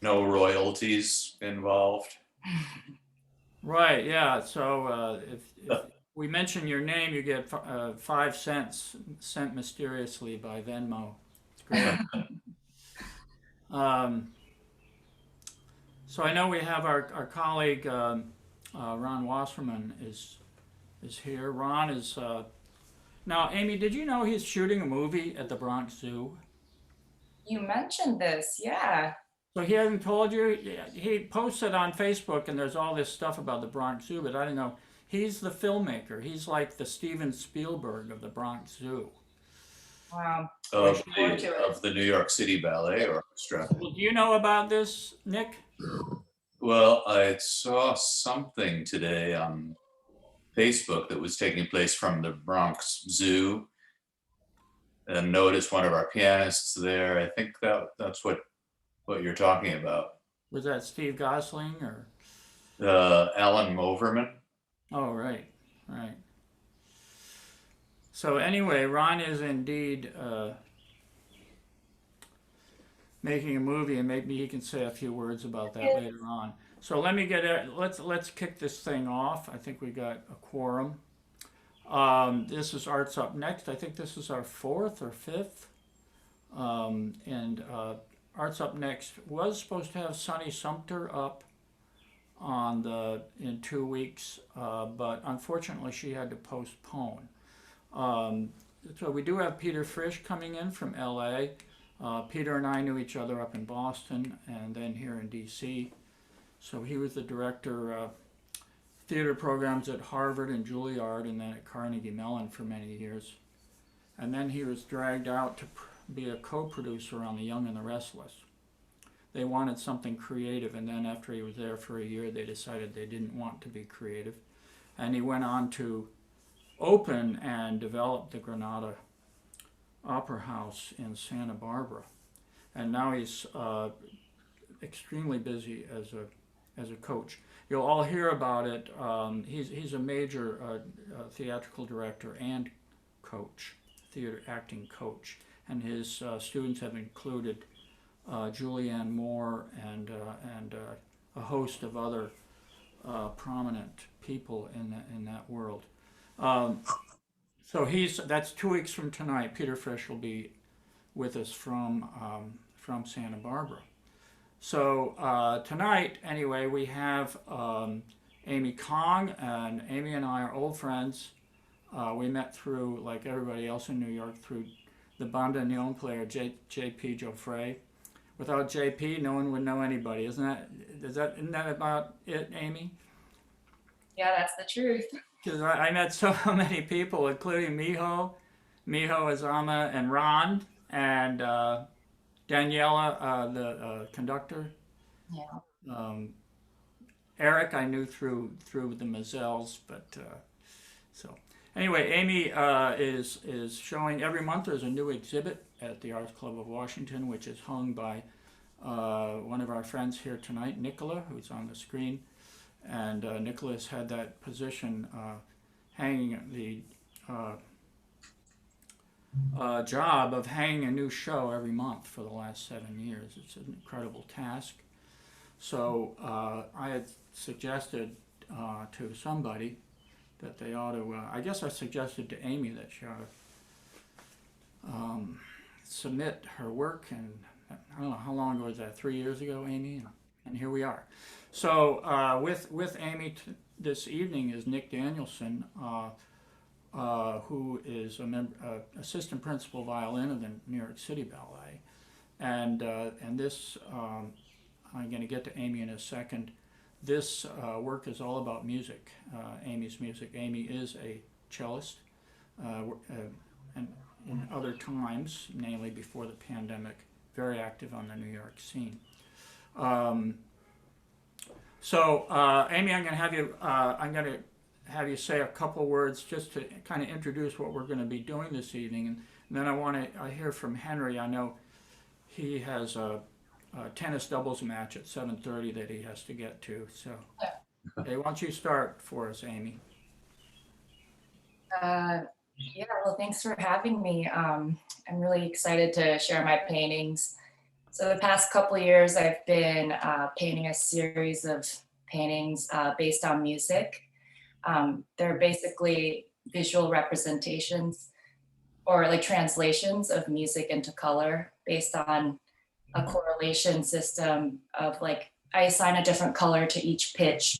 No royalties involved. Right, yeah. So if we mention your name, you get 5 cents sent mysteriously by Venmo. It's great. Um, so I know we have our colleague Ron Wasserman is here. Ron is now. Amy, did you know he's shooting a movie at the Bronx Zoo? You mentioned this, yeah. So he hasn't told you. He posted on Facebook, and there's all this stuff about the Bronx Zoo, but I don't know. He's the filmmaker. He's like the Steven Spielberg of the Bronx Zoo. Wow. We of should, Forward the to it. of the New York City Ballet Orchestra. well, do you know about this, Nick? Well, I saw something today on Facebook that was taking place from the Bronx Zoo, and noticed one of our pianists there. I think that's what you're talking about. Was that Steve Gosling or? Alan Moverman. Oh, right, right. So anyway, Ron is indeed making a movie, and maybe he can say a few words about that later on. So let me get it. Let's kick this thing off. I think we got a quorum. This is Arts Up Next. I think this is our fourth or fifth. And Arts Up Next was supposed to have Sunny Sumter up on the in 2 weeks, but unfortunately she had to postpone. Um, so we do have Peter Frisch coming in from L.A. Peter and I knew each other up in Boston and then here in D.C. So he was the director of theater programs at Harvard and Juilliard and then at Carnegie Mellon for many years. And then he was dragged out to be a co-producer on The Young and the Restless. They wanted something creative, and then after he was there for a year, they decided they didn't want to be creative. And he went on to open and develop the Granada Opera House in Santa Barbara. And now he's extremely busy as a coach. You'll all hear about it. He's a major theatrical director and coach, theater acting coach, and his students have included Julianne Moore and a host of other prominent people in that world. Um, so he's that's 2 weeks from tonight. Peter Frisch will be with us from Santa Barbara. So tonight, anyway, we have Amy Kang, and Amy and I are old friends. We met through, like everybody else in New York, through the bandoneon player J.P. Joffre. Without JP, no one would know anybody. Isn't that about it, Amy? Yeah, that's the truth. Because I met so many people, including Miho Azama, and Ron, and Daniela, the conductor. Yeah. Um, Eric, I knew through the Mazels, but so anyway, Amy is showing every month. There's a new exhibit at the Arts Club of Washington, which is hung by one of our friends here tonight, Nicola, who's on the screen. And Nicholas had that position hanging the job of hanging a new show every month for the last 7 years. It's an incredible task. So I had suggested to somebody that they ought to. I guess I suggested to Amy that she ought to submit her work, and I don't know how long ago was that. 3 years ago, Amy, and here we are. So with Amy this evening is Nick Danielson, who is assistant principal violin of the New York City Ballet, and this I'm going to get to Amy in a second. This work is all about music, Amy's music. Amy is a cellist, and in other times, namely before the pandemic, very active on the New York scene. Um, so, Amy, I'm going to have you say a couple words just to kind of introduce what we're going to be doing this evening, and then I want to hear from Henry. I know he has a tennis doubles match at 7:30 that he has to get to. So, hey, why don't you start for us, Amy? Uh, yeah, well, thanks for having me. I'm really excited to share my paintings. So the past couple of years, I've been painting a series of paintings based on music. They're basically visual representations or like translations of music into color based on a correlation system of like, I assign a different color to each pitch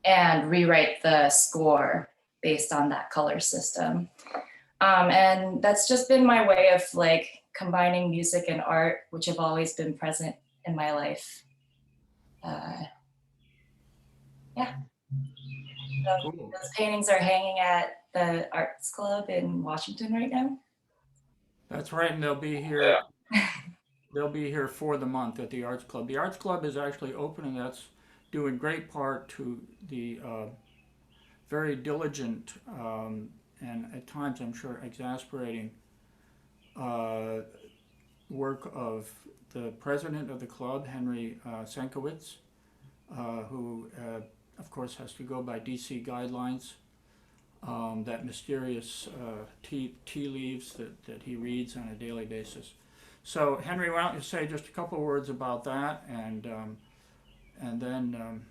and rewrite the score based on that color system. And that's just been my way of like combining music and art, which have always been present in my life. Yeah. So Cool. those paintings are hanging at the Arts Club in Washington right now. That's right, and they'll be here. They'll be here for the month at the Arts Club. The Arts Club is actually open, and that's due in great part to the very diligent and at times, I'm sure, exasperating work of the president of the club, Henry Senkowitz, who, of course, has to go by DC guidelines. That mysterious tea leaves that he reads on a daily basis. So, Henry, why don't you say just a couple words about that, and then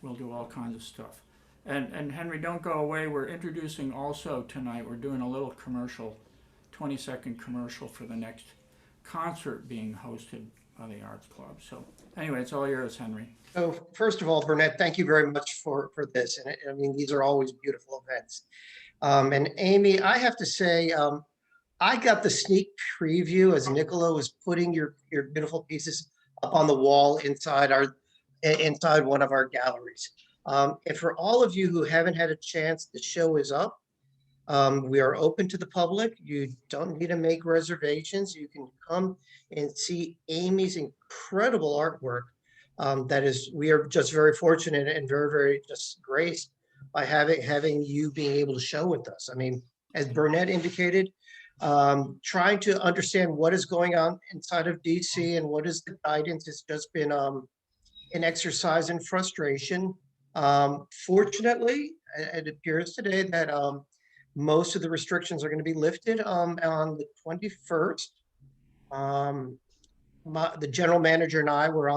we'll do all kinds of stuff. And Henry, don't go away. We're introducing also tonight. We're doing a little commercial, 20-second commercial for the next concert being hosted by the Arts Club. So, anyway, it's all yours, Henry. So first of all, Burnett, thank you very much for this. And I mean, these are always beautiful events. And Amy, I have to say, I got the sneak preview as Nicola was putting your beautiful pieces up on the wall inside one of our galleries. And for all of you who haven't had a chance, the show is up. We are open to the public. You don't need to make reservations. You can come and see Amy's incredible artwork. We are just very fortunate and very, very just graced by having you being able to show with us. I mean, as Burnett indicated, trying to understand what is going on inside of DC and what is the guidance has just been an exercise in frustration. Fortunately, it appears today that most of the restrictions are going to be lifted on the 21st. The general manager and I were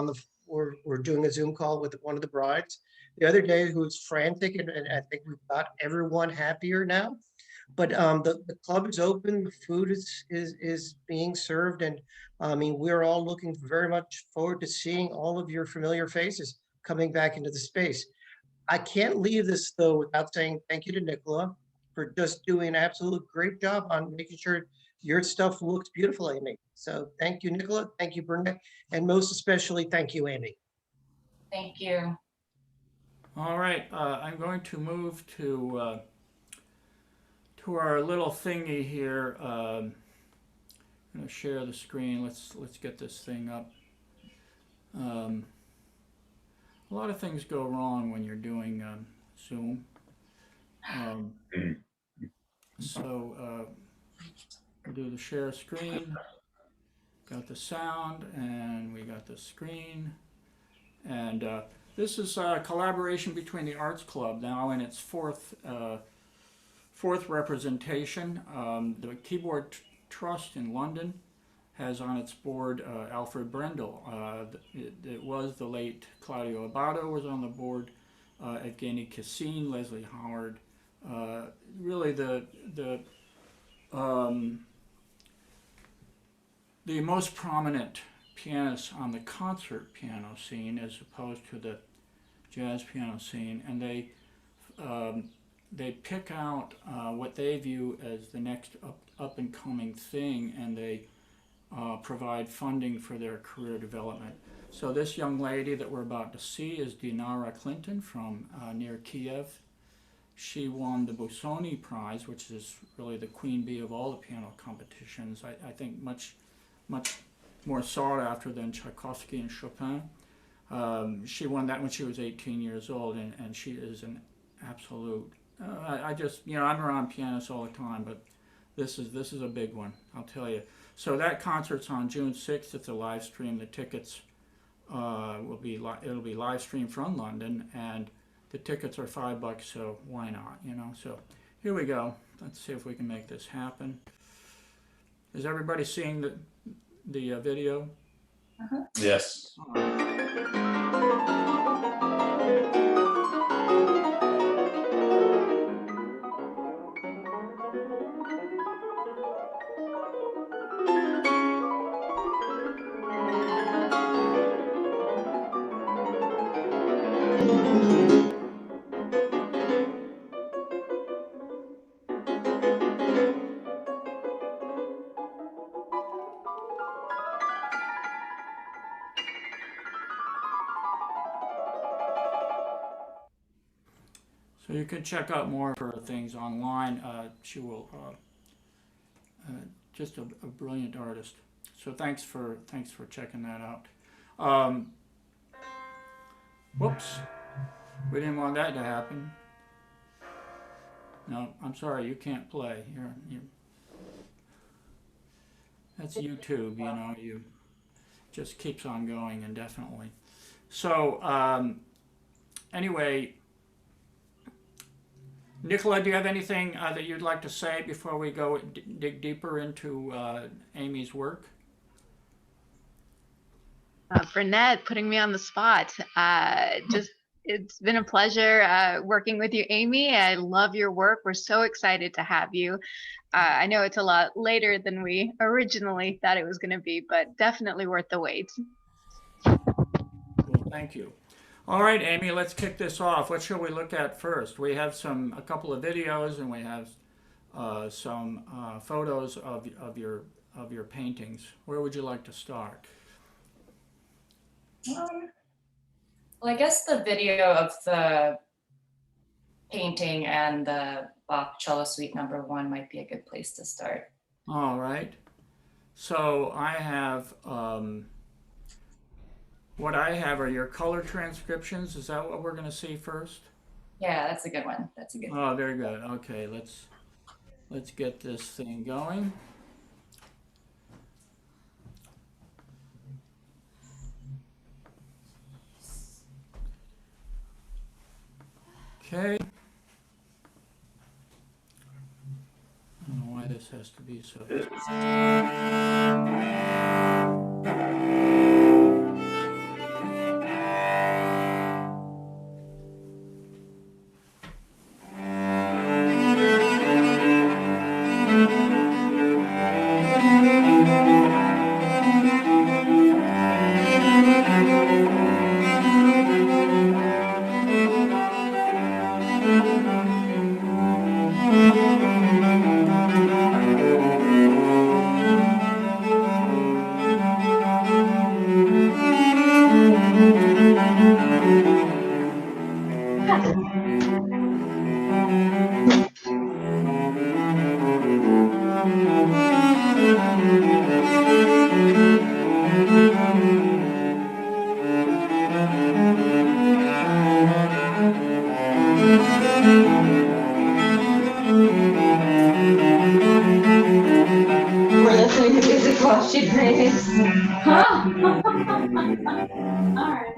we're doing a Zoom call with one of the brides the other day who was frantic, and I think we've got everyone happier now. But the club is open, the food is being served, and I mean, we're all looking very much forward to seeing all of your familiar faces coming back into the space. I can't leave this though without saying thank you to Nicola for just doing an absolute great job on making sure your stuff looks beautiful, Amy. So thank you, Nicola. Thank you, Burnett. And most especially, thank you, Amy. Thank you. All right, I'm going to move to our little thingy here. I'm going to share the screen. Let's get this thing up. A lot of things go wrong when you're doing Zoom. So we'll do the share screen. Got the sound, and we got the screen. And this is a collaboration between the Arts Club now in its fourth representation. The Keyboard Trust in London has on its board Alfred Brendel. It was the late Claudio Abbado was on the board, Evgeny Kissin, Leslie Howard. Really the most prominent pianists on the concert piano scene as opposed to the jazz piano scene, and they pick out what they view as the next up and coming thing, and they provide funding for their career development. So this young lady that we're about to see is Dinara Clinton from near Kiev. She won the Busoni Prize, which is really the queen bee of all the piano competitions. I think much more sought after than Tchaikovsky and Chopin. She won that when she was 18 years old, and she is an absolute. I just, I'm around pianists all the time, but this is a big one, I'll tell you. So that concert's on June 6th. It's a live stream. The tickets it'll be live streamed from London, and the tickets are $5, so why not, So here we go. Let's see if we can make this happen. Is everybody seeing the video? Yes. So you can check out more of her things online. She will just a brilliant artist. So thanks for checking that out. Whoops, we didn't want that to happen. No, I'm sorry, you can't play. That's YouTube, you know. You just keeps on going indefinitely. So anyway. Nicola, do you have anything that you'd like to say before we go dig deeper into Amy's work? Burnett, putting me on the spot. It's been a pleasure working with you, Amy. I love your work. We're so excited to have you. I know it's a lot later than we originally thought it was going to be, but definitely worth the wait. Well, thank you. All right, Amy, let's kick this off. What shall we look at first? We have a couple of videos, and we have some photos of your paintings. Where would you like to start? Well, I guess the video of the painting and the Bach Cello Suite No. 1 might be a good place to start. All right. So I have. What I have are your color transcriptions. Is that what we're going to see first? Yeah, that's a good one. That's a good one. Oh, very good. Okay, let's get this thing going. Okay. I don't know why this has to be so. We're listening to music while she paints. Huh? All right.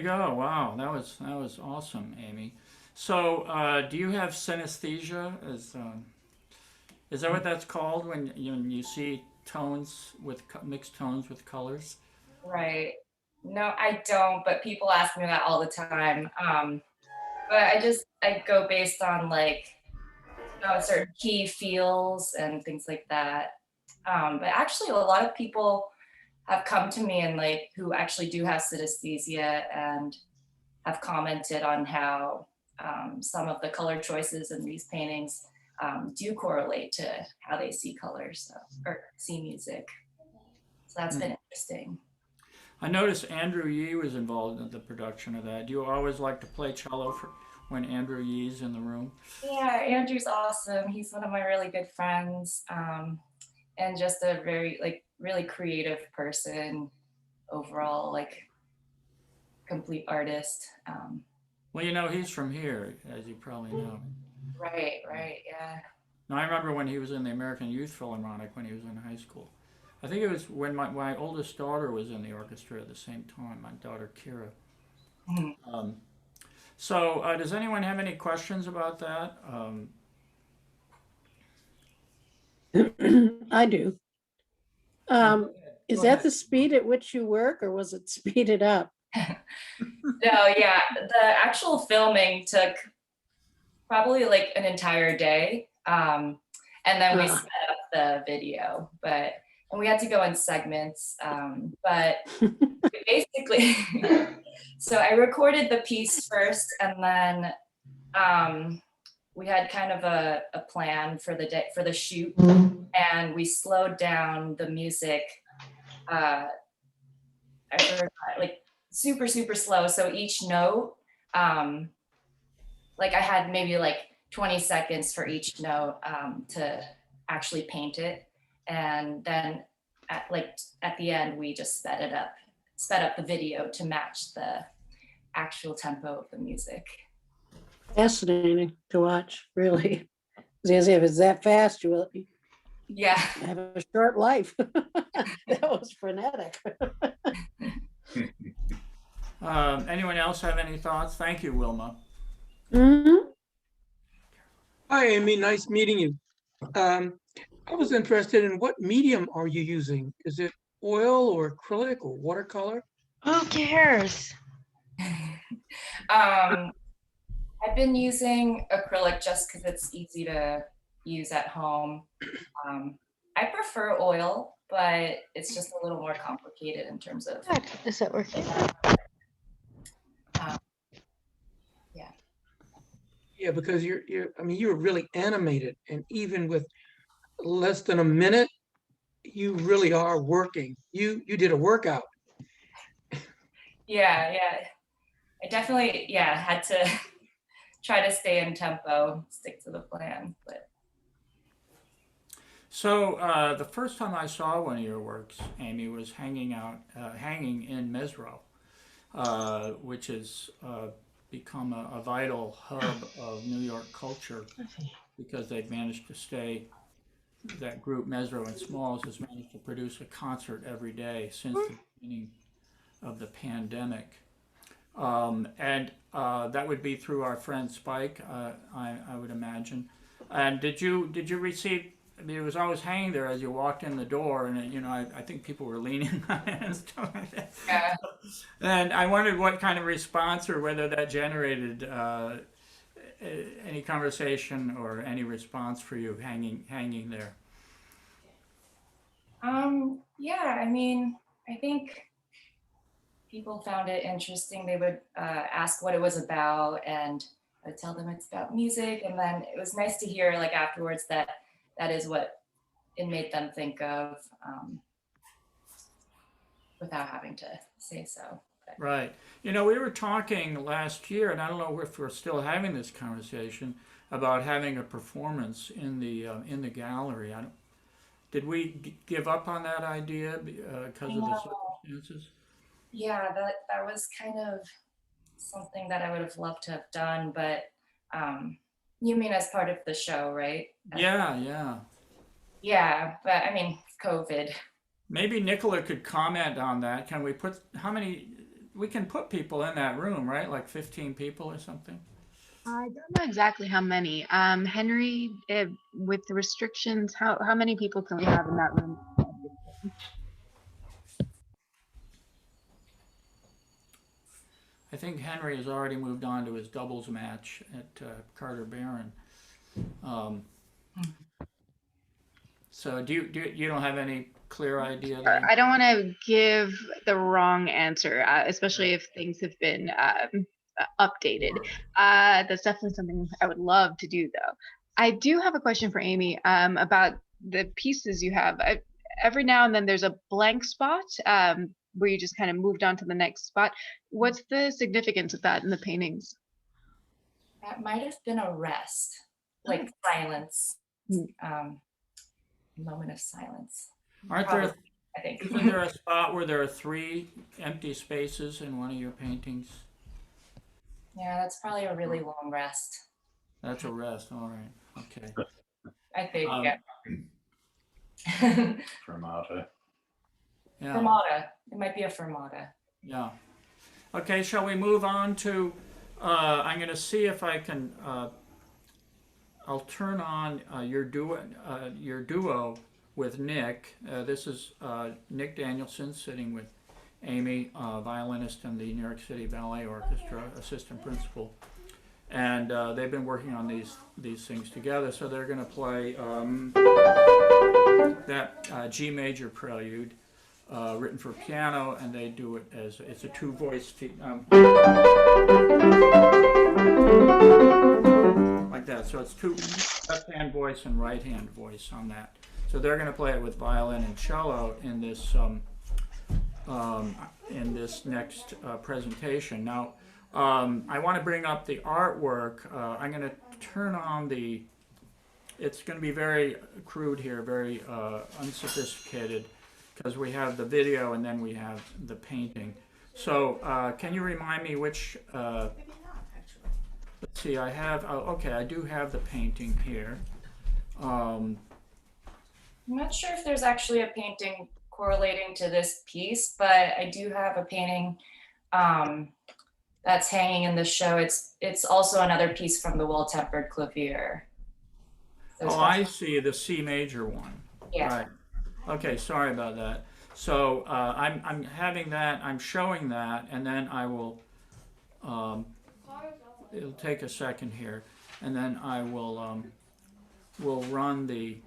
go. Wow, that was awesome, Amy. So, do you have synesthesia? Is that what that's called when you see tones with mixed tones with colors? Right. No, I don't, but people ask me that all the time. But I go based on like, certain key feels and things like that. But actually, a lot of people have come to me and like who actually do have synesthesia and have commented on how some of the color choices in these paintings do correlate to how they see colors or see music. So that's been interesting. I noticed Andrew Yee was involved in the production of that. Do you always like to play cello when Andrew Yee's in the room? Yeah, Andrew's awesome. He's one of my really good friends, and just a very like really creative person overall, like complete artist. Well, he's from here, as you probably know. Right, yeah. Now, I remember when he was in the American Youth Philharmonic when he was in high school. I think it was when my oldest daughter was in the orchestra at the same time, my daughter Kira. Mhm. So, does anyone have any questions about that? I do. Is Go that ahead. the speed at which you work, or was it speeded up? No, yeah, the actual filming took probably like an entire day. And then we Ah. set up the video, and we had to go in segments. But basically, so I recorded the piece first, and then we had kind of a plan for the day for the shoot, and we slowed down the music. I forgot, like super slow. So each note, like I had maybe like 20 seconds for each note to actually paint it, and then at the end we just sped up the video to match the actual tempo of the music. Fascinating to watch, really. As if it's that fast, you will Yeah. have a short life. That was frenetic. Anyone else have any thoughts? Thank you, Wilma. Mhm. Hi, Amy. Nice meeting you. I was interested in what medium are you using? Is it oil or acrylic or watercolor? Who cares? I've been using acrylic just because it's easy to use at home. I prefer oil, but it's just a little more complicated in terms of Is that working? Yeah, because you're really animated, and even with less than a minute, you really are working. You did a workout. Yeah. I definitely, had to try to stay in tempo, stick to the plan. But So, the first time I saw one of your works, Amy, was hanging in Mesro, which has become a vital hub of New York culture because they've managed to stay. That group, Mesro and Smalls, has managed to produce a concert every day since the beginning of the pandemic. And that would be through our friend Spike, I would imagine. And did you receive? I mean, it was always hanging there as you walked in the door, and I think people were leaning on it and stuff like that. yeah. And I wondered what kind of response or whether that generated any conversation or any response for you hanging there. Yeah, I mean, I think people found it interesting. They would ask what it was about, and I would tell them it's about music. And then it was nice to hear like afterwards that is what it made them think of, without having to say so. But, Right. We were talking last year, and I don't know if we're still having this conversation about having a performance in the gallery. Did we give up on that idea because of the circumstances? yeah, that was kind of something that I would have loved to have done, but you mean as part of the show, right? Yeah. Yeah, but I mean, COVID. Maybe Nicola could comment on that. Can we put we can put people in that room, right? Like 15 people or something. I don't know exactly how many. Henry, with the restrictions, how many people can we have in that room? I think Henry has already moved on to his doubles match at Carter Barron. So you don't have any clear idea there? I don't want to give the wrong answer, especially if things have been updated. That's definitely something I would love to do, though. I do have a question for Amy about the pieces you have. Every now and then there's a blank spot where you just kind of moved on to the next spot. What's the significance of that in the paintings? That might have been a rest, like silence, moment of silence. Aren't there? Probably, I think. Isn't there a spot where there are 3 empty spaces in one of your paintings? Yeah, that's probably a really long rest. That's a rest. All right. Okay. I think, yeah. Fermata. Yeah. Fermata. It might be a fermata. Yeah. Okay. Shall we move on to? I'm going to see if I can. I'll turn on your duo with Nick. This is Nick Danielson sitting with Amy, violinist in the New York City Ballet Orchestra, assistant principal, and they've been working on these things together. So they're going to play that G major prelude written for piano, and they do it as it's a 2-voice like that. So it's 2 left-hand voice and right-hand voice on that. So they're going to play it with violin and cello in this next presentation. Now, I want to bring up the artwork. I'm going to turn on the. It's going to be very crude here, very unsophisticated, because we have the video and then we have the painting. So can you remind me which? Let's see. I have. Okay, I do have the painting here. I'm not sure if there's actually a painting correlating to this piece, but I do have a painting that's hanging in the show. It's also another piece from the Well-Tempered Clavier. So I see the C major one. Yeah. Right. Okay. Sorry about that. So I'm having that. I'm showing that, and then I will. It'll take a second here, and then I will run the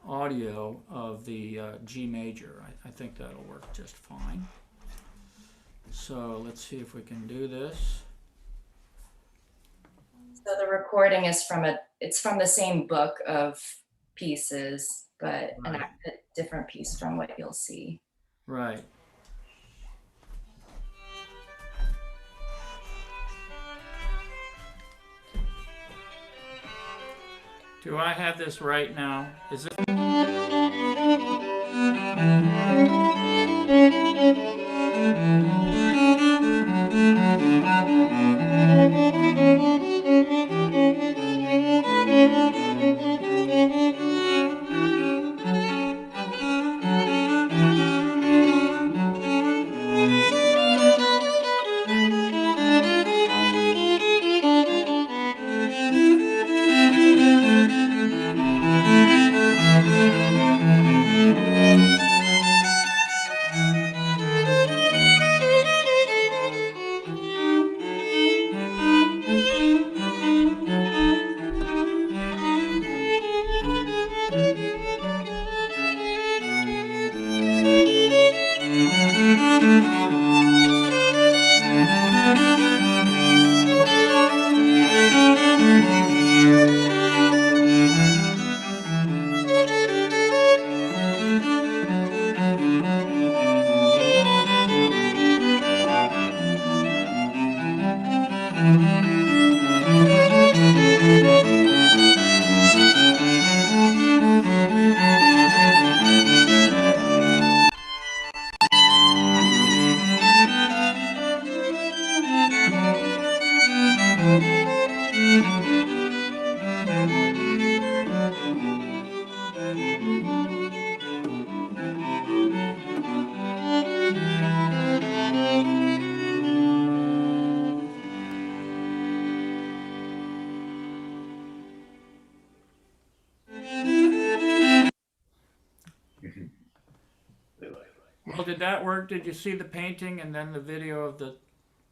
audio of the G major. I think that'll work just fine. So let's see if we can do this. So the recording is it's from the same book of pieces, but Right. a different piece from what you'll see. Right. Do I have this right now? Is it? Well, did that work? Did you see the painting and then the video of the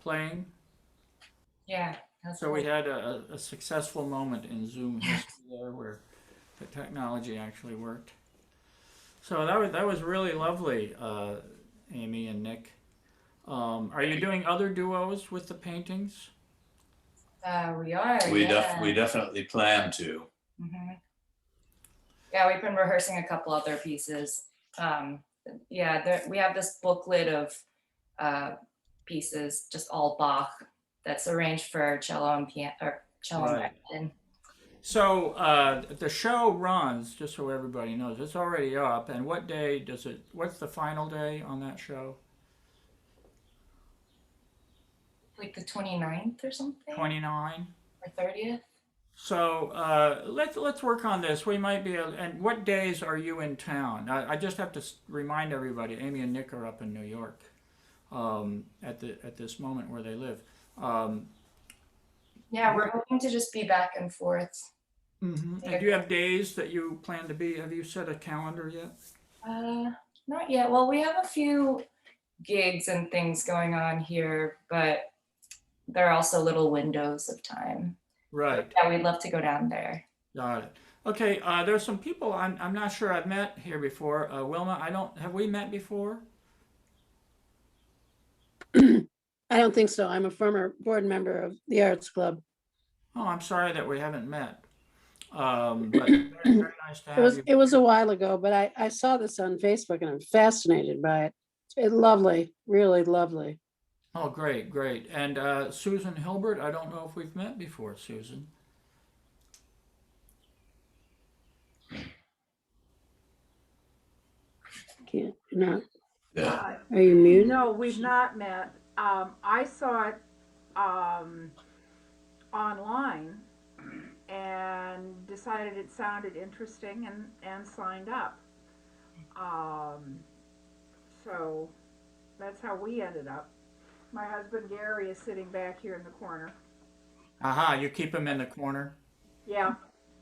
playing? Yeah. That's So we cool. had a successful moment in Zoom history there where the technology actually worked. So that was really lovely, Amy and Nick. Are you doing other duos with the paintings? We are. We Yeah. definitely plan to. hmm Yeah, we've been rehearsing a couple other pieces. Yeah, we have this booklet of uh, pieces, just all Bach, that's arranged for cello and piano, or cello and Right. violin. So the show runs, just so everybody knows, it's already up. And what day does it? What's the final day on that show? Like the 29th or something, 29. or 30th. So let's work on this. We might be able, and what days are you in town? I just have to remind everybody. Amy and Nick are up in New York at this moment where they live. Yeah, we're hoping to just be back and forth. And do you have days that you plan to be? Have you set a calendar yet? Not yet. Well, we have a few gigs and things going on here, but there are also little windows of time. Right. Yeah, we'd love to go down there. Got it. Okay. There's some people I'm not sure I've met here before. Wilma, have we met before? I don't think so. I'm a former board member of the Arts Club. Oh, I'm sorry that we haven't met. But very, very nice to have you. It was a while ago, but I saw this on Facebook and I'm fascinated by it. It's lovely, really lovely. Oh, great, great. And Susan Hilbert, I don't know if we've met before, Susan. Can't, you're not, Yeah. are you muted? No, we've not met. I saw it online and decided it sounded interesting and signed up. So that's how we ended up. My husband Gary is sitting back here in the corner. Aha, you keep him in the corner. Yeah.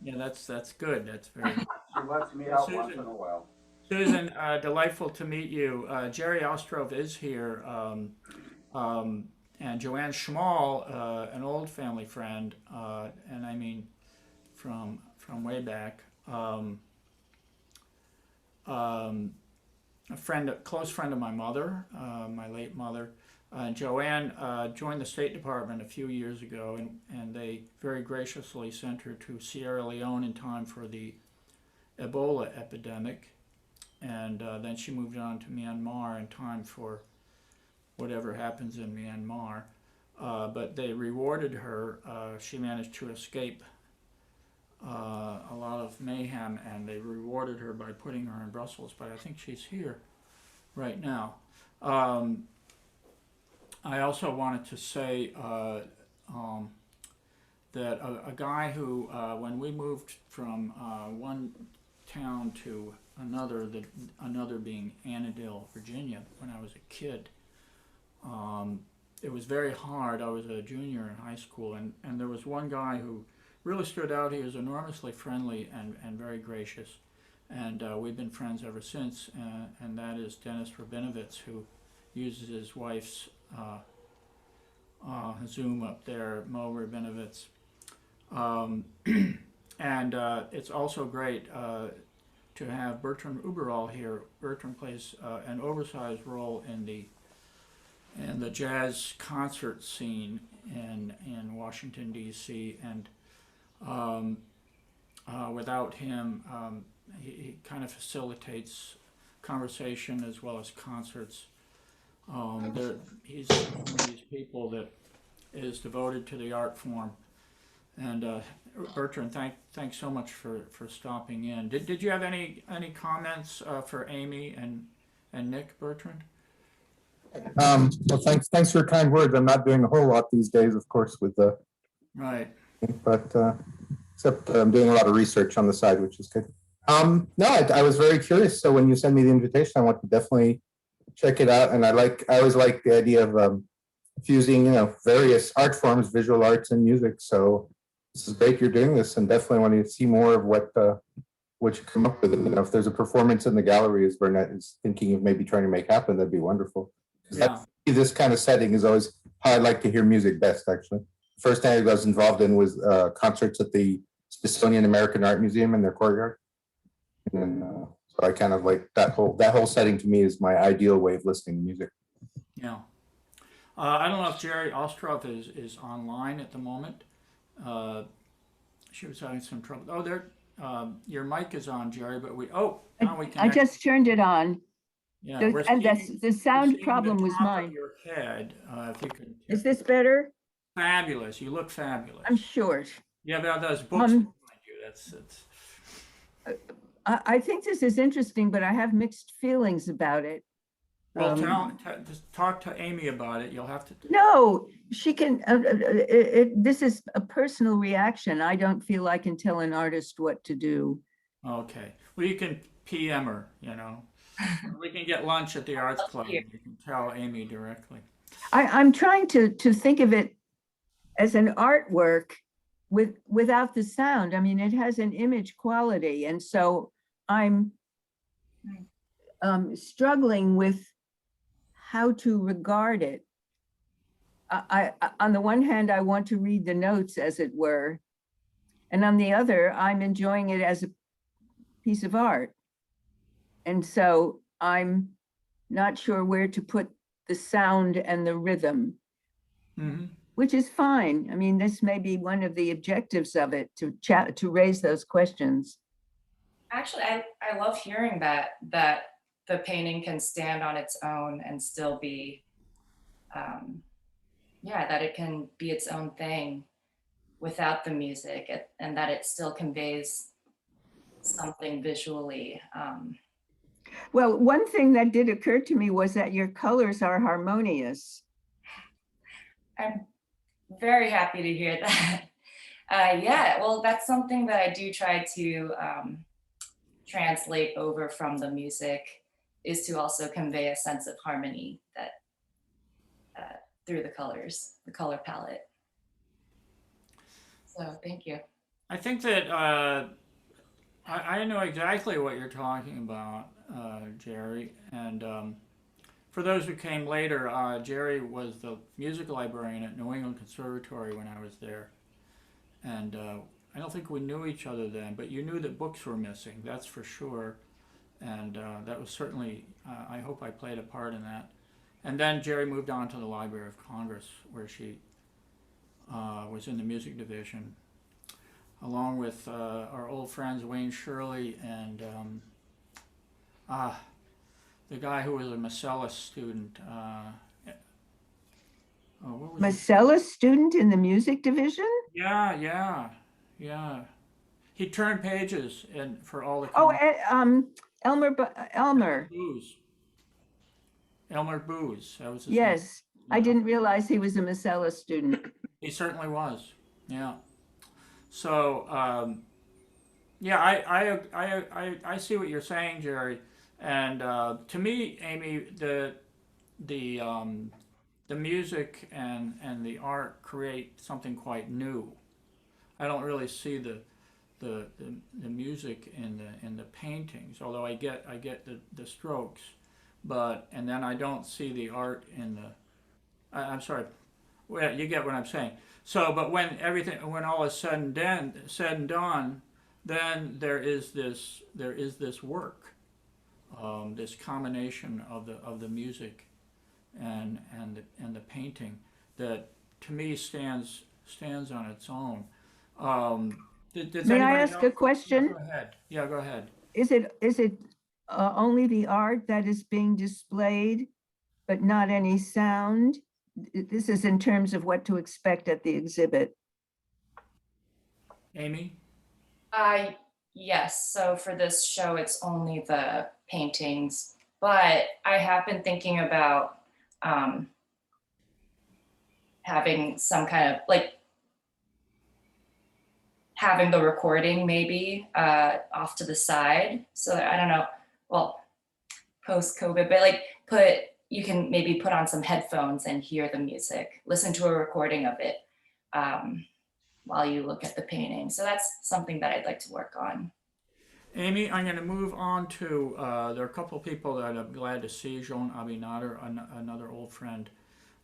Yeah, that's good. That's very good. She lets me out Susan. once in a while. Susan, delightful to meet you. Jerry Ostrov is here, and Joanne Schmall, an old family friend, and I mean from way back. A close friend of my mother, my late mother. Joanne joined the State Department a few years ago, and they very graciously sent her to Sierra Leone in time for the Ebola epidemic. And then she moved on to Myanmar in time for whatever happens in Myanmar. But they rewarded her. She managed to escape a lot of mayhem, and they rewarded her by putting her in Brussels. But I think she's here right now. I also wanted to say that a guy who, when we moved from one town to another, another being Annandale, Virginia, when I was a kid, it was very hard. I was a junior in high school, and there was one guy who really stood out. He was enormously friendly and very gracious, and we've been friends ever since, and that is Dennis Rabinovitz, who uses his wife's Zoom up there, Mo Rabinovitz. And it's also great to have Bertrand Uberall here. Bertrand plays an oversized role in the jazz concert scene in Washington, D.C., and without him, he kind of facilitates conversation as well as concerts. He's one of these people that is devoted to the art form. And Bertrand, thanks so much for stopping in. Did you have any comments for Amy and Nick, Bertrand? Well, thanks for your kind words. I'm not doing a whole lot these days, of course, with the Right. but except I'm doing a lot of research on the side, which is good. No, I was very curious. So when you send me the invitation, I want to definitely check it out. And I always like the idea of fusing, various art forms, visual arts and music. So this is great you're doing this, and definitely want to see more of what what you come up with. You know, if there's a performance in the gallery, as Burnett is thinking of maybe trying to make happen, that'd be wonderful. Yeah. This kind of setting is always how I like to hear music best, actually. First thing I was involved in was concerts at the Smithsonian American Art Museum in their courtyard. And then, so I kind of like that whole setting. To me is my ideal way of listening to music. Yeah. I don't know if Jerry Ostroff is online at the moment. She was having some trouble. Oh, there, your mic is on, Jerry, but now we can. I just turned it on. Yeah, And the sound problem was top of mine. your head, if you can. Is this better? Fabulous. You look fabulous. I'm short. Yeah, but those books behind you. That's. I think this is interesting, but I have mixed feelings about it. Well, just talk to Amy about it. You'll have to. No, she can. This is a personal reaction. I don't feel I can tell an artist what to do. Okay. Well, you can PM her. You know, we can get lunch at the Arts Club. And you can tell Amy directly. I'm trying to think of it as an artwork without the sound. I mean, it has an image quality, and so I'm struggling with how to regard it. I on the one hand, I want to read the notes, as it were, and on the other, I'm enjoying it as a piece of art. And so I'm not sure where to put the sound and the rhythm, which is fine. I mean, this may be one of the objectives of it, to raise those questions. Actually, I love hearing that the painting can stand on its own and still be, that it can be its own thing without the music, and that it still conveys something visually. Well, one thing that did occur to me was that your colors are harmonious. I'm very happy to hear that. Yeah, well, that's something that I do try to translate over from the music, is to also convey a sense of harmony that through the colors, the color palette. So thank you. I think that I know exactly what you're talking about, Jerry. And for those who came later, Jerry was the music librarian at New England Conservatory when I was there. And I don't think we knew each other then, but you knew that books were missing, that's for sure. And that was certainly, I hope I played a part in that. And then Jerry moved on to the Library of Congress, where she was in the music division, along with our old friends Wayne Shirley and the guy who was a Marcellus student. Marcellus student in the music division? Yeah. He turned pages and for all the. Oh, Elmer. Elmer Booz. That was his Yes, name. I didn't realize he was a Marcellus student. He certainly was. Yeah. So I see what you're saying, Jerry. And to me, Amy, the music and the art create something quite new. I don't really see the music in the paintings, although I get the strokes, and then I don't see the art in the. I'm sorry. Well, you get what I'm saying. So, but when all is said and done, then there is this work, this combination of the music and the painting that to me stands on its own. May I ask a question? Go ahead. Yeah, go ahead. Is it only the art that is being displayed, but not any sound? This is in terms of what to expect at the exhibit. Amy? Yes, so for this show, it's only the paintings, but I have been thinking about having some kind of having the recording maybe off to the side. So that, I don't know, well, post-COVID, but you can maybe put on some headphones and hear the music, listen to a recording of it while you look at the painting. So that's something that I'd like to work on. Amy, I'm going to move on to, there are a couple of people that I'm glad to see. Joan Abinader, another old friend.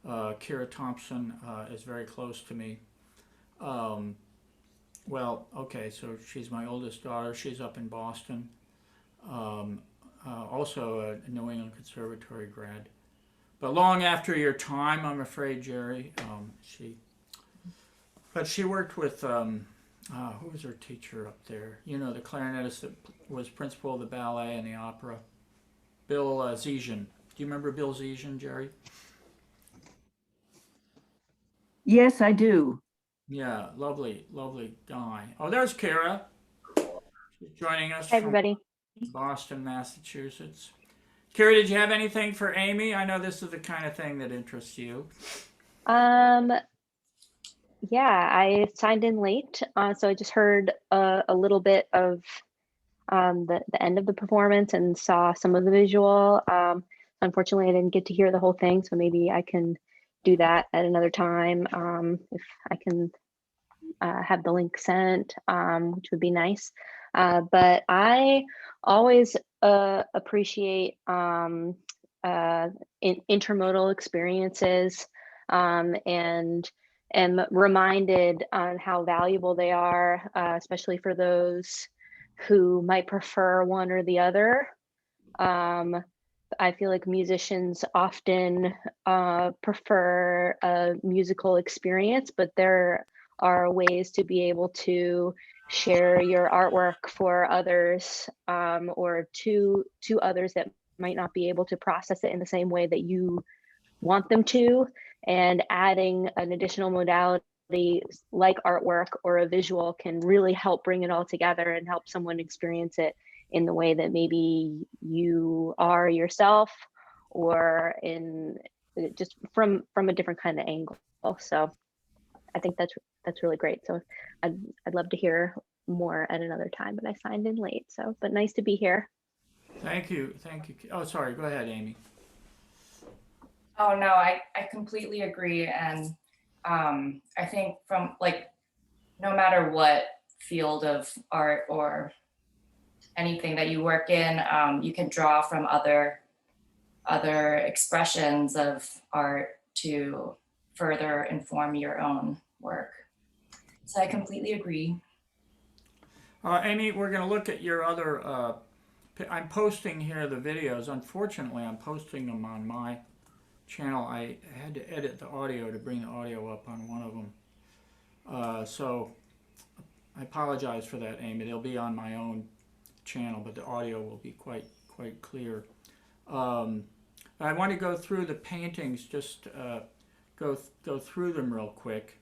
Kira Thompson is very close to me. Well, okay, so she's my oldest daughter. She's up in Boston. Also a New England Conservatory grad. But long after your time, I'm afraid, Jerry. But she worked with, who was her teacher up there? You know, the clarinetist that was principal of the ballet and the opera. Bill Zijan. Do you remember Bill Zijan, Jerry? Yes, I do. Yeah, lovely, lovely guy. Oh, there's Kara. She's joining us Hi, from everybody. Boston, Massachusetts. Kara, did you have anything for Amy? I know this is the kind of thing that interests you. Yeah, I signed in late, so I just heard a little bit of the end of the performance and saw some of the visual. Unfortunately, I didn't get to hear the whole thing, so maybe I can do that at another time if I can have the link sent, which would be nice. But I always appreciate intermodal experiences and am reminded on how valuable they are, especially for those who might prefer one or the other. I feel like musicians often prefer a musical experience, but there are ways to be able to share your artwork for others or to others that might not be able to process it in the same way that you want them to, and adding an additional modality like artwork or a visual can really help bring it all together and help someone experience it in the way that maybe you are yourself, or in just from a different kind of angle. So I think that's really great. So I'd love to hear more at another time, but I signed in late. So, but nice to be here. Thank you. Oh, sorry. Go ahead, Amy. Oh no, I completely agree. And I think from like, no matter what field of art or anything that you work in, you can draw from other expressions of art to further inform your own work. So I completely agree. Amy, we're going to look at your other, I'm posting here the videos. Unfortunately, I'm posting them on my channel. I had to edit the audio to bring the audio up on one of them. So I apologize for that, Amy. They'll be on my own channel, but the audio will be quite clear. I want to go through the paintings, just go through them real quick.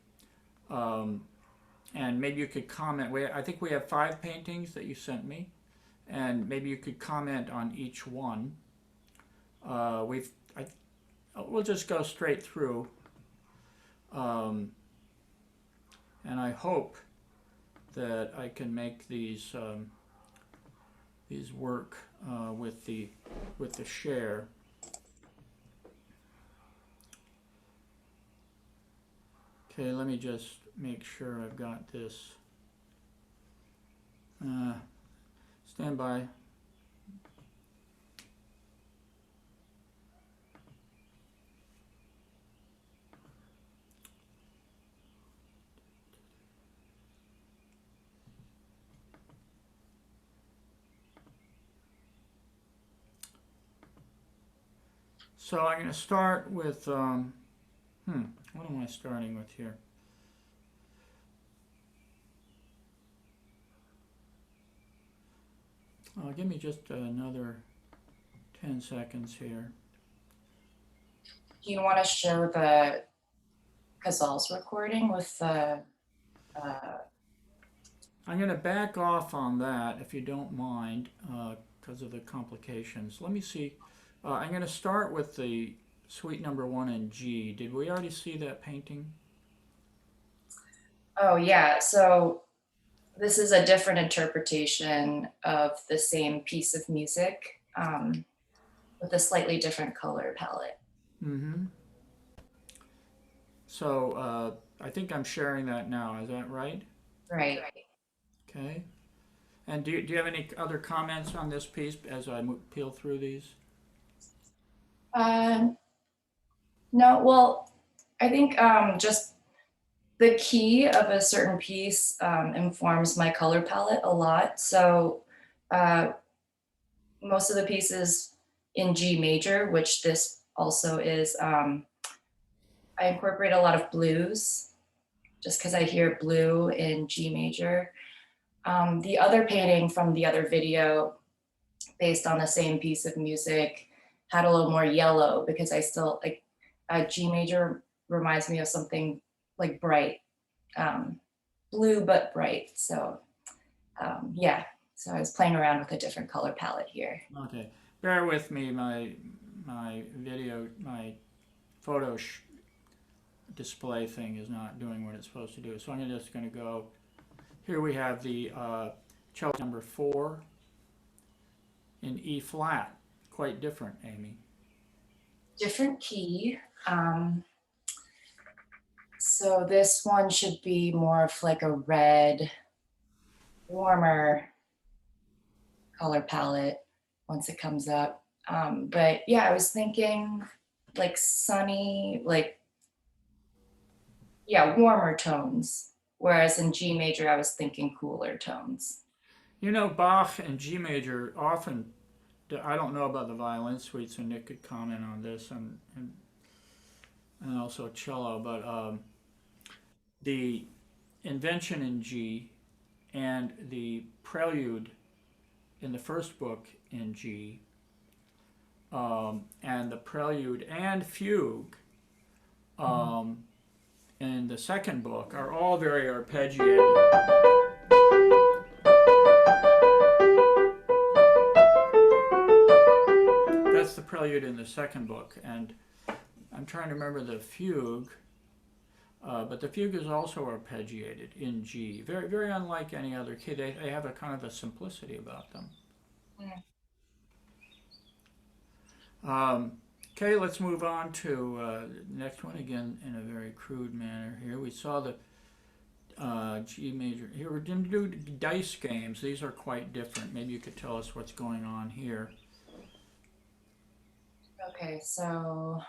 And maybe you could comment. I think we have 5 paintings that you sent me, and maybe you could comment on each one. We'll just go straight through, and I hope that I can make these work with the share. Okay, let me just make sure I've got this. Stand by. So I'm going to start with, what am I starting with here? Give me just another 10 seconds here. Do you want to show the Cazals recording with the I'm going to back off on that if you don't mind, because of the complications. Let me see. I'm going to start with the Suite Number 1 in G. Did we already see that painting? Oh yeah, so this is a different interpretation of the same piece of music with a slightly different color palette. Mm-hmm. So I think I'm sharing that now. Is that right? Right. Okay. And do you have any other comments on this piece as I peel through these? No, well, I think just the key of a certain piece informs my color palette a lot. So most of the pieces in G major, which this also is, I incorporate a lot of blues just because I hear blue in G major. The other painting from the other video based on the same piece of music had a little more yellow because I still like G major reminds me of something like bright, blue but bright. So yeah, so I was playing around with a different color palette here. Okay, bear with me. My photo display thing is not doing what it's supposed to do. So I'm just going to go. Here we have the cello number 4 in E flat. Quite different, Amy. Different key. So this one should be more of like a red, warmer color palette once it comes up. But yeah, I was thinking like sunny, like, yeah, warmer tones. Whereas in G major, I was thinking cooler tones. You know, Bach and G major often, I don't know about the violin suite, so Nick could comment on this and also cello, but the invention in G and the prelude in the first book in G, and the prelude and fugue in the second book are all very arpeggiated. That's the prelude in the second book, and I'm trying to remember the fugue, but the fugue is also arpeggiated in G. Very, very unlike any other key. They have a kind of a simplicity about them. Okay, let's move on to the next one again in a very crude manner here. We saw the G major. Here we're going to do dice games. These are quite different. Maybe you could tell us what's going on here. Okay, so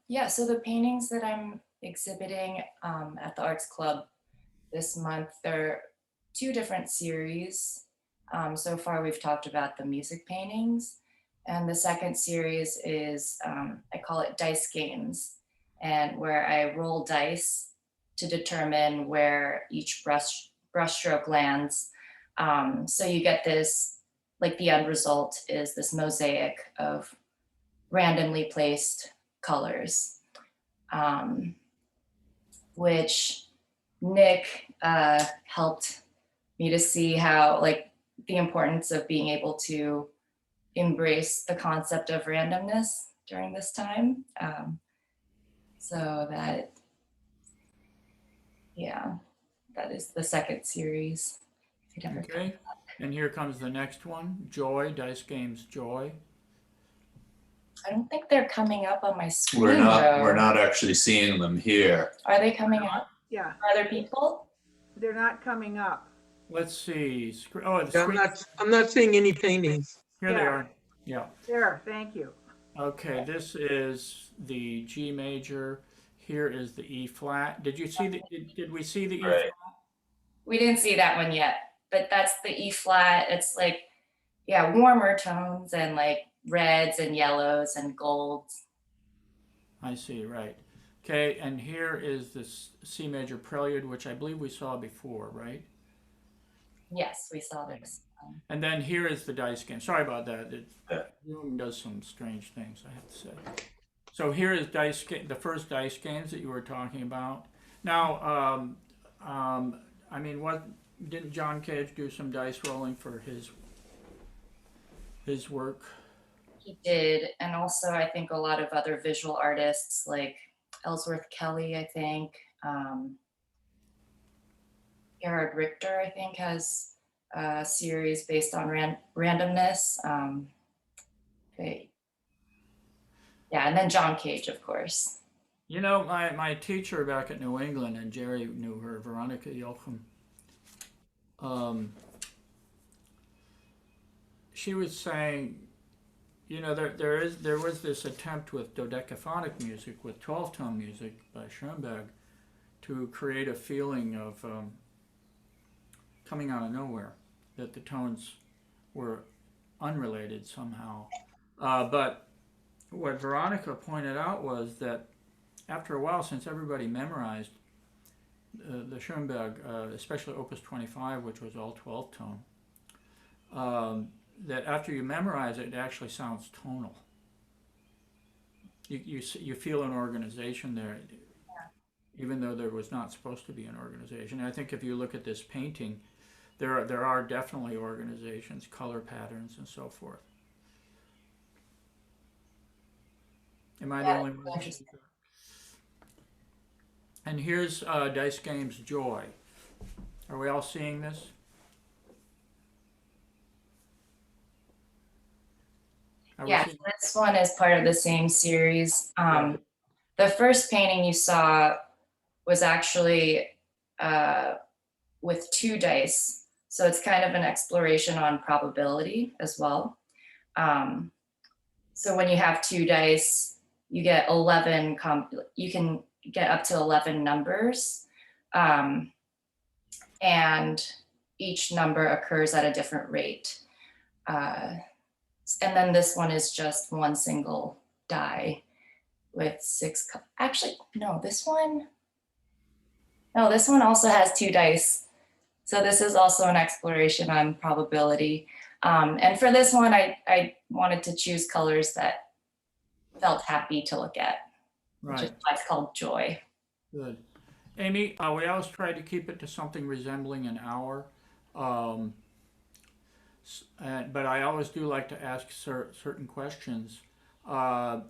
yeah, so the paintings that I'm exhibiting at the Arts Club this month, they're 2 different series. So far we've talked about the music paintings, and the second series is, I call it dice games, and where I roll dice to determine where each brushstroke lands. So you get this, like the end result is this mosaic of randomly placed colors, which Nick helped me to see how, like, the importance of being able to embrace the concept of randomness during this time. So that, yeah, that is the second series. If it ever Okay, and here comes the next one, Joy, Dice Games Joy. I don't think they're coming up on my screen. We're though. not actually seeing them here. Are they coming up Yeah, for other people? they're not coming up. Let's see. Oh, the Yeah, screen. I'm not seeing any paintings. Here they Yeah. are. Yeah. There, thank you. Okay, this is the G major. Here is the E flat. Did you see the? Did we see the E Right. flat? We didn't see that one yet, but that's the E flat. It's like, yeah, warmer tones and like reds and yellows and golds. I see. Right. Okay, and here is this C major prelude, which I believe we saw before, right? Yes, we saw this. And then here is the dice game. Sorry about that. Yeah. Zoom does some strange things, I have to say. So here is the first dice games that you were talking about. Now, I mean, what didn't John Cage do some dice rolling for his work? He did, and also I think a lot of other visual artists like Ellsworth Kelly, I think. Gerhard Richter, I think, has a series based on randomness. Yeah, and then John Cage, of course. You know, my teacher back at New England, and Jerry knew her, Veronica Jochum, she was saying, you know, there was this attempt with dodecaphonic music, with 12-tone music by Schoenberg, to create a feeling of coming out of nowhere, that the tones were unrelated somehow. But what Veronica pointed out was that after a while, since everybody memorized the Schoenberg, especially Opus 25, which was all 12-tone, that after you memorize it, it actually sounds tonal. You feel an organization there, even though there was not supposed to be an organization. And I think if you look at this painting, there are definitely organizations, color patterns, and so forth. Am I the only one that sees that? And here's Dice Game's Joy. Are we all seeing this? Yeah, this one is part of the same series. The first painting you saw was actually with 2 dice. So it's kind of an exploration on probability as well. So when you have 2 dice, you get 11, you can get up to 11 numbers. And each number occurs at a different rate. And then this one is just one single die with 6. Actually, no, this one also has 2 dice. So this is also an exploration on probability. And for this one, I wanted to choose colors that felt happy to look at, which is why it's called Joy. Good. Amy, we always try to keep it to something resembling an hour. But I always do like to ask certain questions. One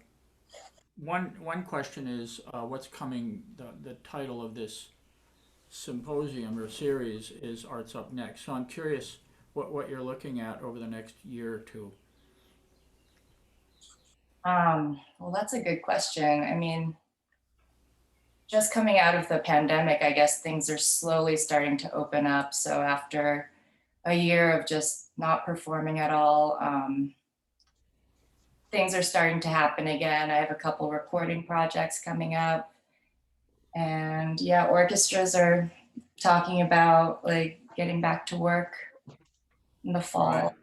question is what's coming, the title of this symposium or series is Arts Up Next. So I'm curious what you're looking at over the next year or two. Well, that's a good question. I mean, just coming out of the pandemic, I guess things are slowly starting to open up. So after a year of just not performing at all, things are starting to happen again. I have a couple recording projects coming up. And yeah, orchestras are talking about like getting back to work in the fall.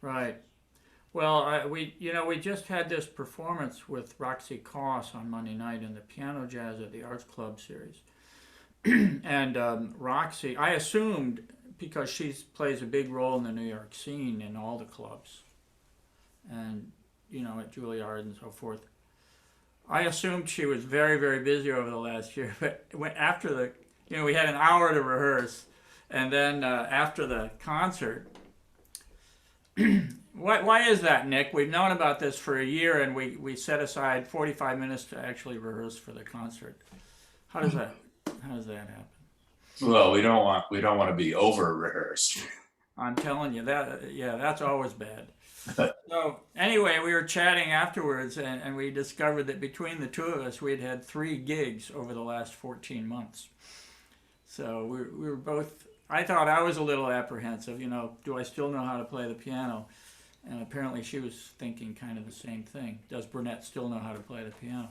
Right. Well, we just had this performance with Roxy Koss on Monday night in the Piano Jazz at the Arts Club series. And Roxy, I assumed, because she plays a big role in the New York scene in all the clubs, and at Juilliard and so forth, I assumed she was very, very busy over the last year. But after we had an hour to rehearse, and then after the concert. Why is that, Nick? We've known about this for a year, and we set aside 45 minutes to actually rehearse for the concert. How does that happen? Well, we don't want to be over rehearsed. I'm telling you that's always bad. So anyway, we were chatting afterwards, and we discovered that between the two of us, we had 3 gigs over the last 14 months. So we were both. I thought I was a little apprehensive. Do I still know how to play the piano? And apparently she was thinking kind of the same thing. Does Burnett still know how to play the piano?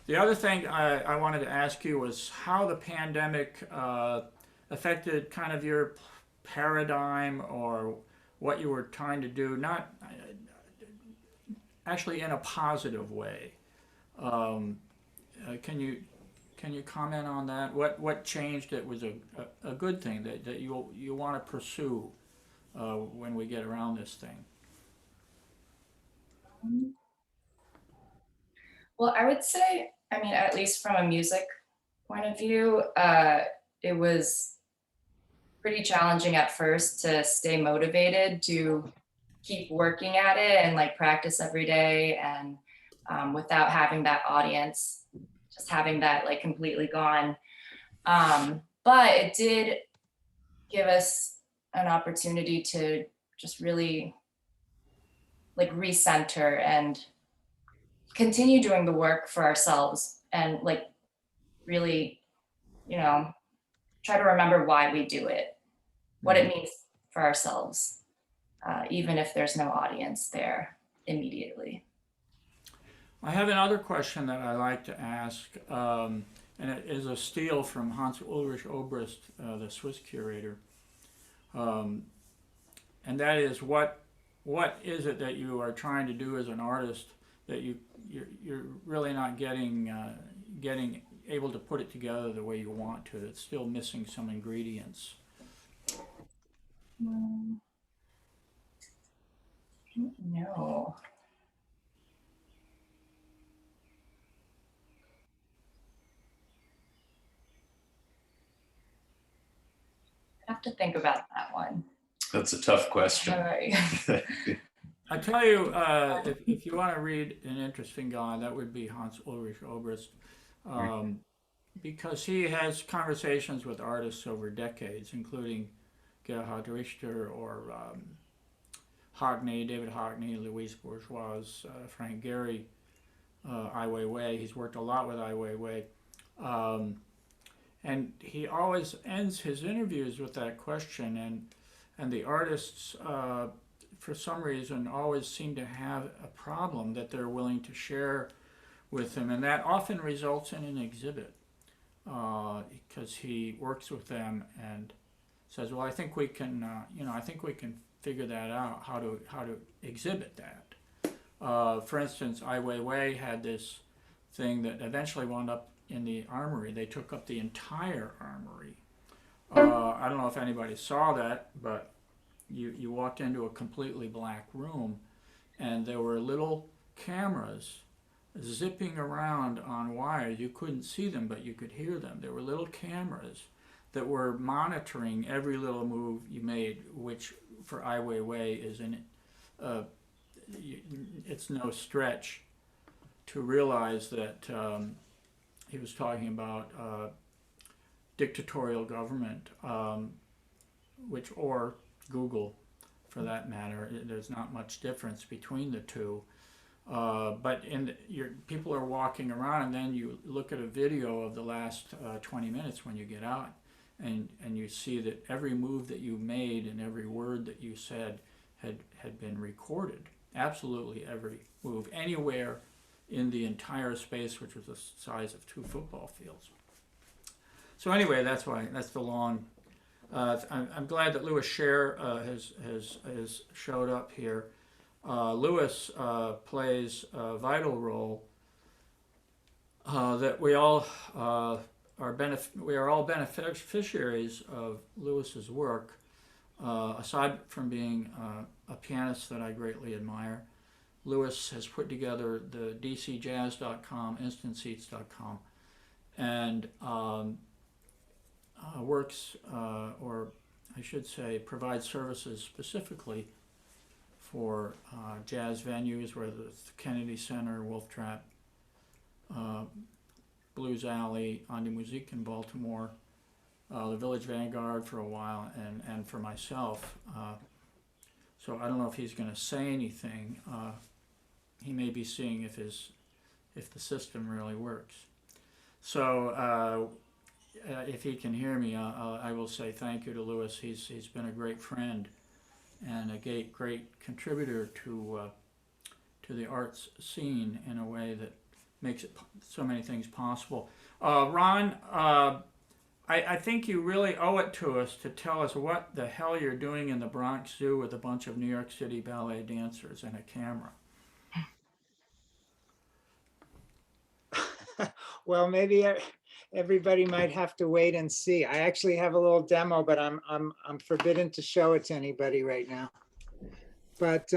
The other thing I wanted to ask you was how the pandemic affected kind of your paradigm, or what you were trying to do, not actually in a positive way. Can you comment on that? What changed that was a good thing that you want to pursue when we get around this thing? Well, I would say, I mean, at least from a music point of view, it was pretty challenging at first to stay motivated to keep working at it and like practice every day, and without having that audience, just having that like completely gone. But it did give us an opportunity to just really like recenter and continue doing the work for ourselves, and like really, try to remember why we do it, what it means for ourselves, even if there's no audience there immediately. I have another question that I like to ask, and it is a steal from Hans Ulrich Obrist, the Swiss curator. And that is, what is it that you are trying to do as an artist that you're really not getting able to put it together the way you want to? It's still missing some ingredients. No. I have to think about that one. That's a tough question. All right. I tell you, if you want to read an interesting guy, that would be Hans Ulrich Obrist, because he has conversations with artists over decades, including Gerhard Richter or Hockney, David Hockney, Louise Bourgeois, Frank Gehry, Ai Weiwei. He's worked a lot with Ai Weiwei. And he always ends his interviews with that question, and the artists, for some reason, always seem to have a problem that they're willing to share with him, and that often results in an exhibit, because he works with them and says, "Well, I think we can, I think we can figure that out, how to exhibit that." For instance, Ai Weiwei had this thing that eventually wound up in the armory. They took up the entire armory. I don't know if anybody saw that, but you walked into a completely black room, and there were little cameras zipping around on wires. You couldn't see them, but you could hear them. There were little cameras that were monitoring every little move you made, which for Ai Weiwei is it's no stretch to realize that he was talking about dictatorial government, or Google, for that matter. There's not much difference between the two. But people are walking around, and then you look at a video of the last 20 minutes when you get out, and you see that every move that you made and every word that you said had been recorded. Absolutely every move, anywhere in the entire space, which was the size of 2 football fields. So anyway, that's the long. I'm glad that Louis Scher has showed up here. Louis plays a vital role that we all we are all beneficiaries of Louis's work. Aside from being a pianist that I greatly admire, Louis has put together the dcjazz.com, instantseats.com, and works, or I should say, provides services specifically for jazz venues, whether it's the Kennedy Center, Wolf Trap, Blues Alley, Andi Musik in Baltimore, the Village Vanguard for a while, and for myself. So I don't know if he's going to say anything. He may be seeing if the system really works. So if he can hear me, I will say thank you to Louis. He's been a great friend and a great contributor to the arts scene in a way that makes so many things possible. Ron, I think you really owe it to us to tell us what the hell you're doing in the Bronx Zoo with a bunch of New York City ballet dancers and a camera. Well, maybe everybody might have to wait and see. I actually have a little demo, but I'm forbidden to show it to anybody right now. But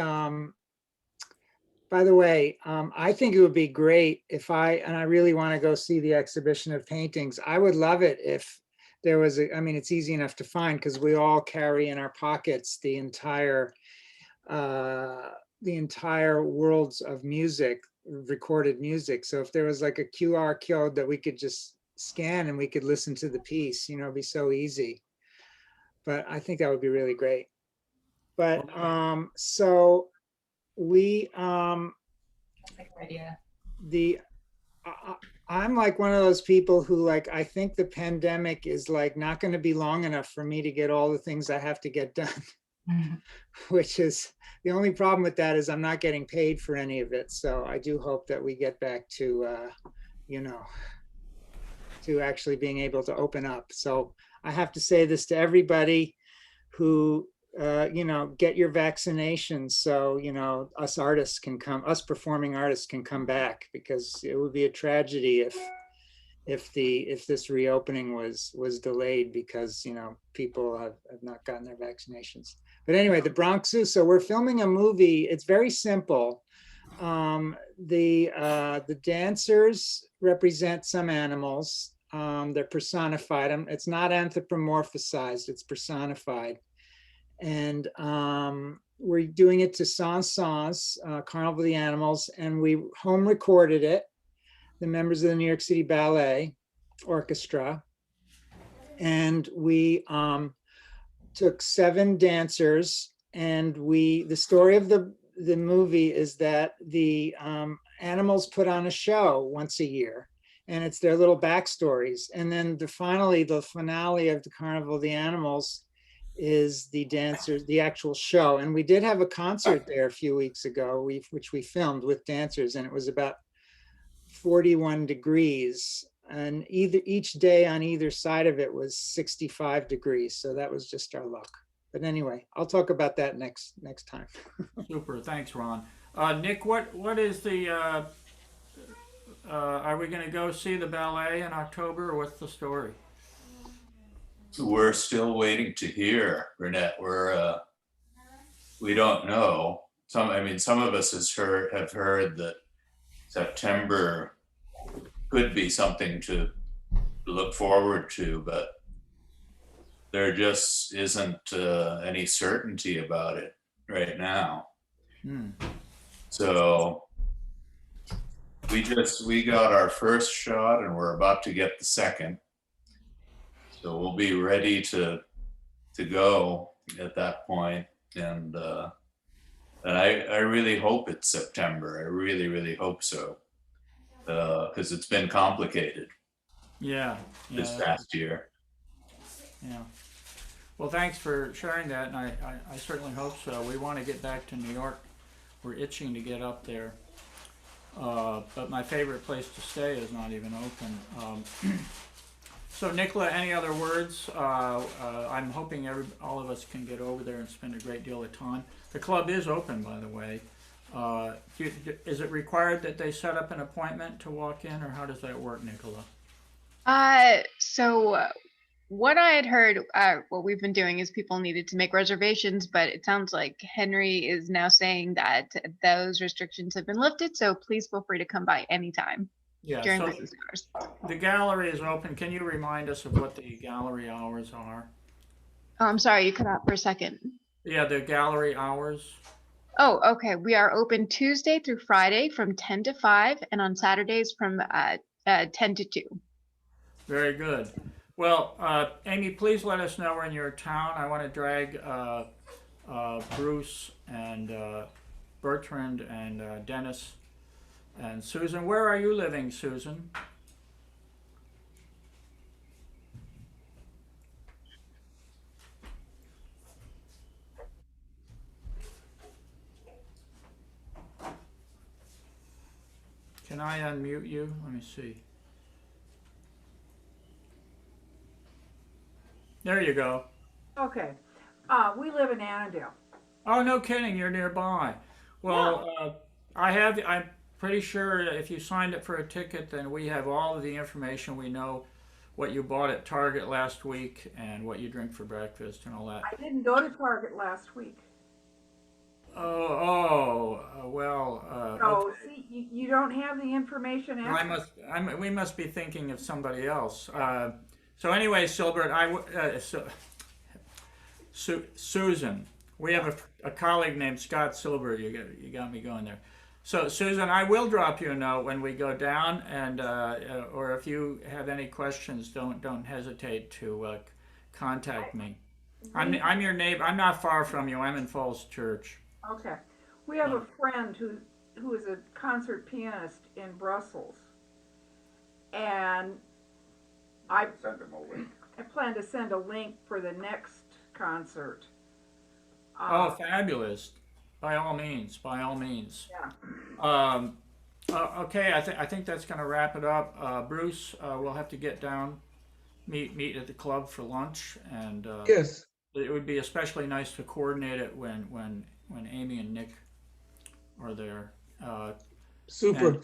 by the way, I think it would be great if and I really want to go see the exhibition of paintings. I would love it if there was I mean, it's easy enough to find because we all carry in our pockets the entire worlds of music, recorded music. So if there was like a QR code that we could just scan and we could listen to the piece, it'd be so easy. But I think that would be really great. But so we That's a good idea. I'm like one of those people who like, I think the pandemic is like not going to be long enough for me to get all the things I have to get done, which is the only problem with that is I'm not getting paid for any of it. So I do hope that we get back to, you know, to actually being able to open up. So I have to say this to everybody who, you know, get your vaccinations. So, you know, us artists can come, us performing artists can come back, because it would be a tragedy if this reopening was delayed because, you know, people have not gotten their vaccinations. But anyway, the Bronx Zoo. So we're filming a movie. It's very simple. The dancers represent some animals. They're personified. It's not anthropomorphized, it's personified. And we're doing it to Saint-Saëns, Carnival of the Animals, and we home recorded it, the members of the New York City Ballet Orchestra. And we took 7 dancers, and the story of the movie is that the animals put on a show once a year, and it's their little backstories. And then the finale of the Carnival of the Animals is the dancers, the actual show. And we did have a concert there a few weeks ago, which we filmed with dancers, and it was about 41 degrees. And each day on either side of it was 65 degrees. So that was just our luck. But anyway, I'll talk about that next time. Super, thanks, Ron. Nick, what is the? Are we going to go see the ballet in October, or what's the story? We're still waiting to hear, Burnett. We don't know. Some of us have heard that September could be something to look forward to, but there just isn't any certainty about it right now. So we got our first shot, and we're about to get the second. So we'll be ready to go at that point. And I really hope it's September. I really, really hope so. Because it's been complicated. Yeah. This past year. Yeah. Well, thanks for sharing that, and I certainly hope so. We want to get back to New York. We're itching to get up there. But my favorite place to stay is not even open. So, Nicola, any other words? I'm hoping all of us can get over there and spend a great deal of time. The club is open, by the way. Is it required that they set up an appointment to walk in, or how does that work, Nicola? So what I had heard, what we've been doing is people needed to make reservations, but it sounds like Henry is now saying that those restrictions have been lifted. So please feel free to come by anytime during business hours. The gallery is open. Can you remind us of what the gallery hours are? Oh, I'm sorry, you cut out for a second. Yeah, the gallery hours. Oh, okay. We are open Tuesday through Friday from 10 to 5, and on Saturdays from 10 to 2. Very good. Well, Amy, please let us know when you're in town. I want to drag Bruce and Bertrand and Dennis and Susan. Where are you living, Susan? Can I unmute you? Let me see. There you go. Okay. We live in Annandale. Oh, no kidding. You're nearby. Well, yeah. I'm pretty sure if you signed up for a ticket, then we have all of the information. We know what you bought at Target last week and what you drink for breakfast and all that. I didn't go to Target last week. Well. So, okay. see, you don't have the information after? We must be thinking of somebody else. So anyway, Silbert, Susan, we have a colleague named Scott Silbert. You got me going there. So Susan, I will drop you a note when we go down, and or if you have any questions, don't hesitate to contact me. I'm your neighbor. I'm not far from you. I'm in Falls Church. Okay. We have a friend who is a concert pianist in Brussels. And I plan to send a link for the next concert. Oh, fabulous. By all means, by all means. Yeah. Okay, I think that's going to wrap it up. Bruce, we'll have to get down, meet at the club for lunch, and Yes. it would be especially nice to coordinate it when Amy and Nick are there. Super. And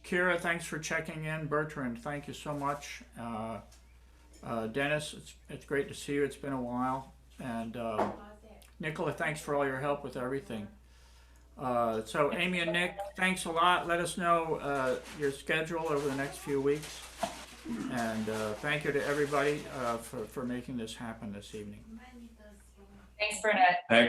Kira, thanks for checking in. Bertrand, thank you so much. Dennis, it's great to see you. It's been a while. And Nicola, thanks for all your help with everything. So Amy and Nick, thanks a lot. Let us know your schedule over the next few weeks. And thank you to everybody for making this happen this evening. Thanks, Burnett. Thank you.